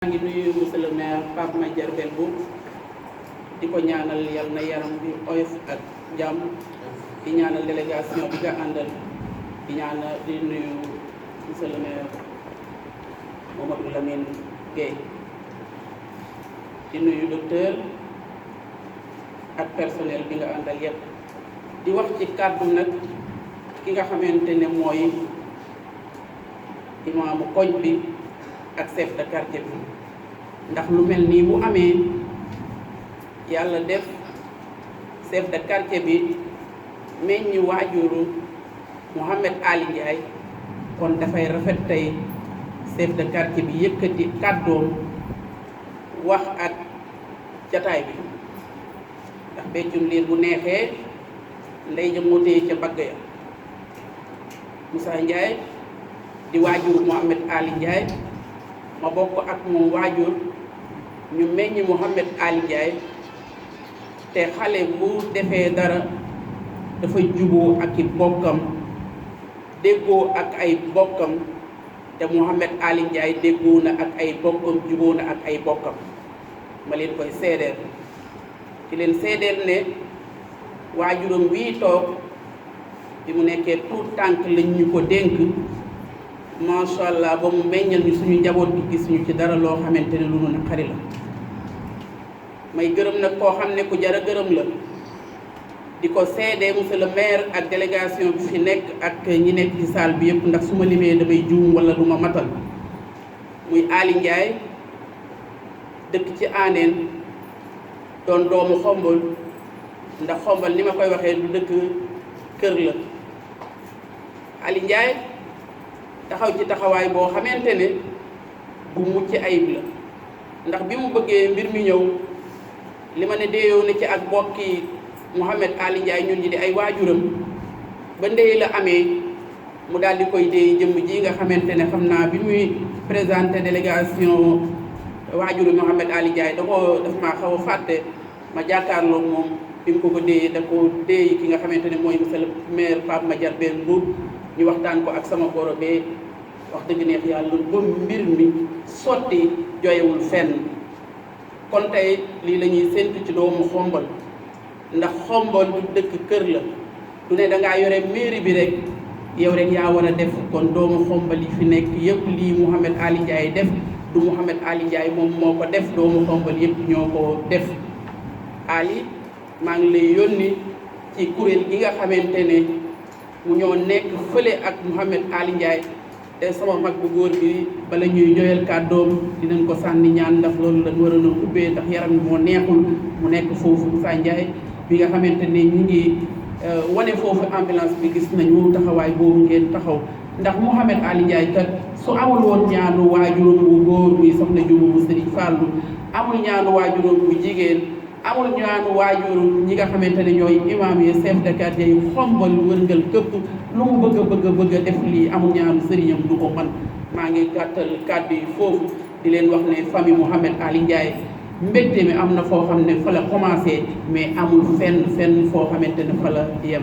maa ngi nuyu monsieur le maire Pape Madiar Mboup di ko ñaanal yal na yaram bi oyof ak jàmm di ñaanal délégation bi nga àndal di ñaanal di nuyu monsieur le maire Mamadou Lamine Gueye di nuyu docteur ak personnel bi nga àndal yépp di wax ci kàddu nag ki nga xamante ne mooy imaamu koñ bi ak chef de quartier bi ndax lu mel nii bu amee yàlla def chef de quartier bi meññi waajuru Mouhamed Ali Ndiaye kon dafay rafet tey chef de quartier bi yëkkati kàddoom wax ak jataay bi ndax beccum liir bu neexee ndey ja moo téye ca bagg ya Moussa Ndiaye di waajuru Mouhamed Ali Ndiaye ma bokk ak moom waajur ñu meññ Mouhamed Ali Ndiaye te xale bu defee dara dafa juboo ak i bokkam déggoo ak ay bokkam te Mouhamed Ali Ndiaye déggoo na ak ay bokkam juboo na ak ay bokkam ma leen koy seedeel ci leen seedeel ne waajuram wii toog bi mu nekkee tout tànk lañ ñu ko dénk macha allah ba mu meññal ñu suñu njaboot gi gis ñu ci dara loo xamante ne lu nu naqari la may gërëm nag koo xam ne ku jara gërëm la di ko seede monsieur le maire ak délégation bi fi nekk ak ñi nekk ci salle bi yëpp ndax su ma limee damay juum wala du ma matal muy Ali Ndiaye dëkk ci Aaneen doon doomu Xombol ndax Xombol ni ma koy waxee du dëkk kër la Ali Ndiaye taxaw ci taxawaay boo xamante ne bu mucc ayib la ndax bi mu bëggee mbir mi ñëw li ma ne déeyoo na ci ak bokki Mouhamed Ali Ndiaye ñun ñi di ay waajuram ba ndey la amee mu daal di koy déey jëmm ji nga xamante ne xam naa bi muy présenté délégation waajuru Mouhamed Ali Ndiaye daf maa xaw a fàtte ma jàkkaarloog moom bi mu ko déeyee da ko déey ki nga xamante ne mooy monsieur le maire Pape Madiar Mboup ñu waxtaan ko ak sama boro bee wax dëgg neex yàlla ba mbir mi sotti joyewul fenn kon tey lii la ñuy séntu ci doomu Xombol ndax Xombol du dëkk kër la du ne dangaa yore mairie bi rek yow rek yaa war a def kon doomu Xombol yi fi nekk yëpp lii Mouhamed Ali Ndiaye def du Mouhamed Ali Ndiaye moom moo ko def doomu Xombol yëpp ñoo ko def Ali maa ngi lay yónni ci kuréel gi nga xamante ne mu ñoo nekk fële ak Mouhamed Ali Ndiaye te sama mag bu góor bi bala ñuy joyal kàddoom dinañ ko sànni ñaan ndax loolu lañ waroon a ubbee ndax yaram moo neexul mu nekk foofu Moussa Ndiaye bi nga xamante ne ñu ngi wane foofu ambulance bi gis nañu taxawaay boobu ngeen taxaw ndax Mouhamed Ali Ndiaye kat su amul woon ñaanu waajuram bu góor muy soxna Jóob bu Sëriñ Fàllu amul ñaanu waajuram bu jigéen amul ñaanu waajur ñi nga xamante ne ñooy imam yi chef de quartier yu Xombol wërngal këpp lu mu bëgg a def lii amul ñaanu sëriñam du ko man maa ngi gàttal kàddu yi foofu di leen wax ne famille Mouhamed Ali Ndiaye mbégte mi am na foo xam ne fa la commencé mais amul fenn foo xamante ne fa la yem